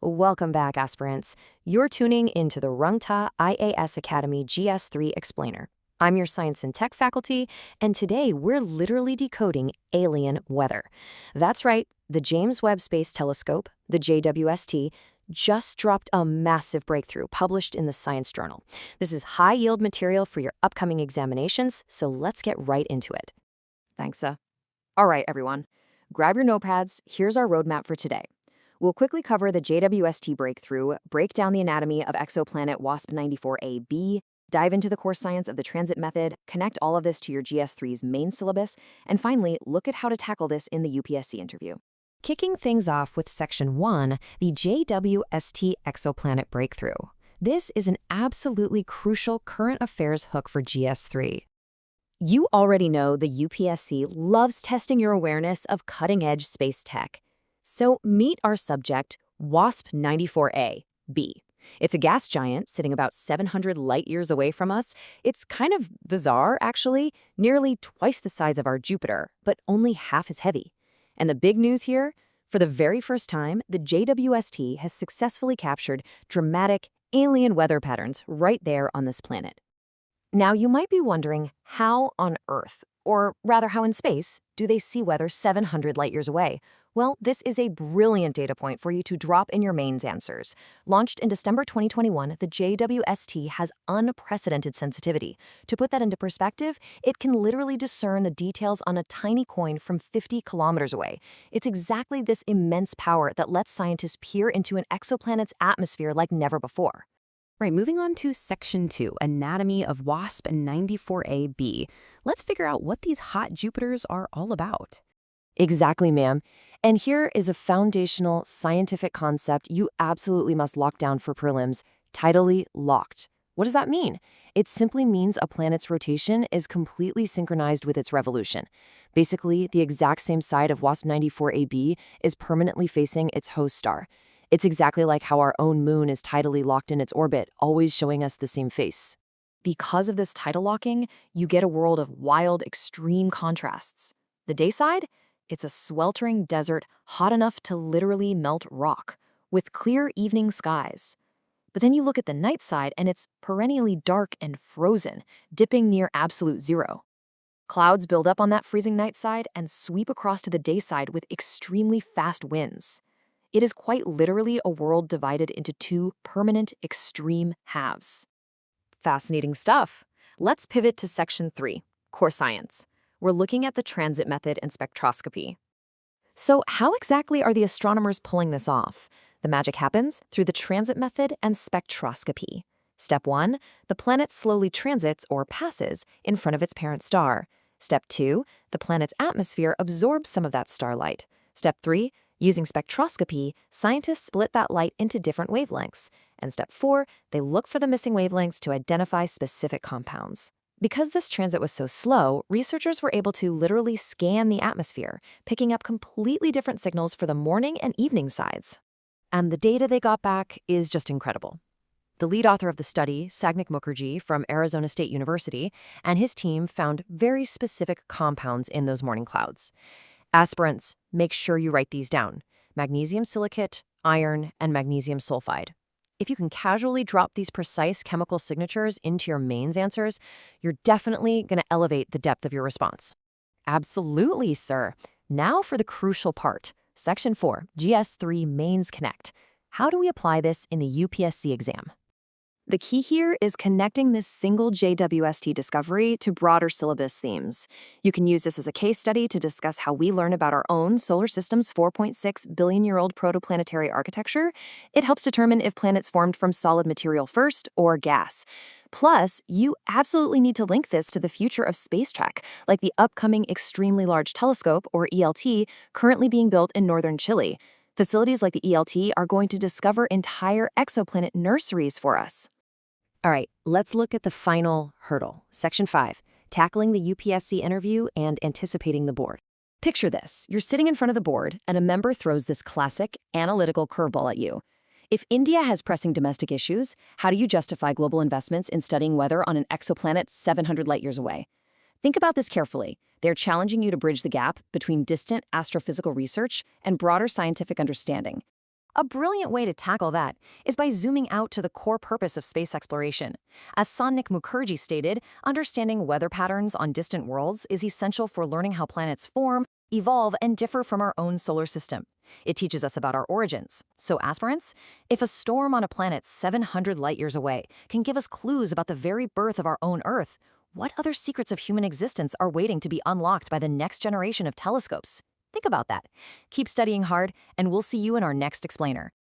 Welcome back, aspirants. You're tuning into the Rungta IAS Academy GS3 Explainer. I'm your science and tech faculty, and today we're literally decoding alien weather. That's right, the James Webb Space Telescope, the JWST, just dropped a massive breakthrough published in the Science Journal. This is high-yield material for your upcoming examinations, so let's get right into it. Thanks, All right, everyone. Grab your notepads. Here's our roadmap for today. We'll quickly cover the JWST breakthrough, break down the anatomy of exoplanet WASP 94ab, dive into the core science of the transit method, connect all of this to your GS3's main syllabus, and finally, look at how to tackle this in the UPSC interview. Kicking things off with Section 1, the JWST exoplanet breakthrough. This is an absolutely crucial current affairs hook for GS3. You already know the UPSC loves testing your awareness of cutting-edge space tech. So meet our subject, WASP 94a-B. It's a gas giant sitting about 700 light-years away from us. It's kind of bizarre, actually, nearly twice the size of our Jupiter, but only half as heavy. And the big news here, for the very first time, the JWST has successfully captured dramatic alien weather patterns right there on this planet. Now, you might be wondering, how on Earth, or rather how in space, do they see weather 700 light-years away? Well, this is a brilliant data point for you to drop in your mains answers. Launched in December 2021, the JWST has unprecedented sensitivity. To put that into perspective, it can literally discern the details on a tiny coin from 50 kilometers away. It's exactly this immense power that lets scientists peer into an exoplanet's atmosphere like never before. Right, moving on to Section 2, Anatomy of WASP 94a-B. Let's figure out what these hot Jupiters are all about. Exactly, ma'am. And here is a foundational scientific concept you absolutely must lock down for prelims, tidally locked. What does that mean? It simply means a planet's rotation is completely synchronized with its revolution. Basically, the exact same side of WASP 94a-B is permanently facing its host star. It's exactly like how our own moon is tidally locked in its orbit, always showing us the same face. Because of this tidal locking, you get a world of wild, extreme contrasts. The day side? It's a sweltering desert hot enough to literally melt rock, with clear evening skies. But then you look at the night side and it's perennially dark and frozen, dipping near absolute zero. Clouds build up on that freezing night side and sweep across to the day side with extremely fast winds. It is quite literally a world divided into two permanent extreme halves. Fascinating stuff. Let's pivot to Section 3, Core Science. We're looking at the transit method and spectroscopy. So how exactly are the astronomers pulling this off? The magic happens through the transit method and spectroscopy. Step 1, the planet slowly transits or passes in front of its parent star. Step 2, the planet's atmosphere absorbs some of that starlight. Step 3, using spectroscopy, scientists split that light into different wavelengths. And step 4, they look for the missing wavelengths to identify specific compounds. Because this transit was so slow, researchers were able to literally scan the atmosphere, picking up completely different signals for the morning and evening sides. And the data they got back is just incredible. The lead author of the study, Sagnik Mukherjee from Arizona State University, and his team found very specific compounds in those morning clouds. Aspirants, make sure you write these down: magnesium silicate, iron, and magnesium sulfide. If you can casually drop these precise chemical signatures into your mains answers, you're definitely going to elevate the depth of your response. Absolutely, sir. Now for the crucial part, Section 4, GS3 Mains Connect. How do we apply this in the UPSC exam? The key here is connecting this single JWST discovery to broader syllabus themes. You can use this as a case study to discuss how we learn about our own solar system's 4.6 billion-year-old protoplanetary architecture. It helps determine if planets formed from solid material first or gas. Plus, you absolutely need to link this to the future of space trek, like the upcoming Extremely Large Telescope, or ELT, currently being built in northern Chile. Facilities like the ELT are going to discover entire exoplanet nurseries for us. All right, let's look at the final hurdle, Section 5, tackling the UPSC interview and anticipating the board. Picture this. You're sitting in front of the board, and a member throws this classic analytical curveball at you. If India has pressing domestic issues, how do you justify global investments in studying weather on an exoplanet 700 light-years away? Think about this carefully. They're challenging you to bridge the gap between distant astrophysical research and broader scientific understanding. A brilliant way to tackle that is by zooming out to the core purpose of space exploration. As Sannik Mukherjee stated, understanding weather patterns on distant worlds is essential for learning how planets form, evolve, and differ from our own solar system. It teaches us about our origins. So, aspirants, if a storm on a planet 700 light-years away can give us clues about the very birth of our own Earth, what other secrets of human existence are waiting to be unlocked by the next generation of telescopes? Think about that. Keep studying hard, and we'll see you in our next explainer.